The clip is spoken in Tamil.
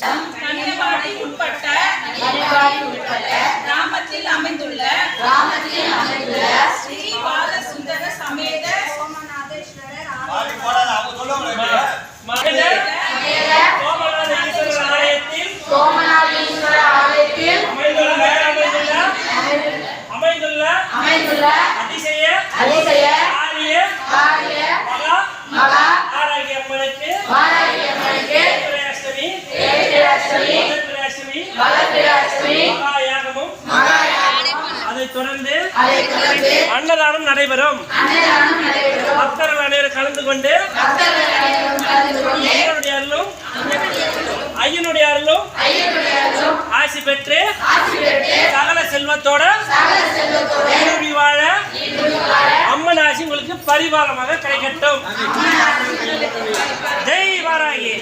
கன்னியபாடி உட்பட்ட கிராமத்தில் அமைந்துள்ள ஸ்ரீ பாலசுந்தர சமேத சோமநாதேஸ்வரர் ஆலயத்தில் அமைந்துள்ள அதிசய மகா ஆரோக்கியம்மனுக்கு அதைத் தொடர்ந்து அன்னதானம் நடைபெறும். பக்தர்கள் அனைவரும் கலந்து கொண்டு ஐயனுடைய அருளும் ஆசி பெற்று சகல செல்வத்தோட வாழ அம்மன் ஆசி உங்களுக்கு பரிபாலமாக கிடைக்கட்டும். ஜெய் வாராகி.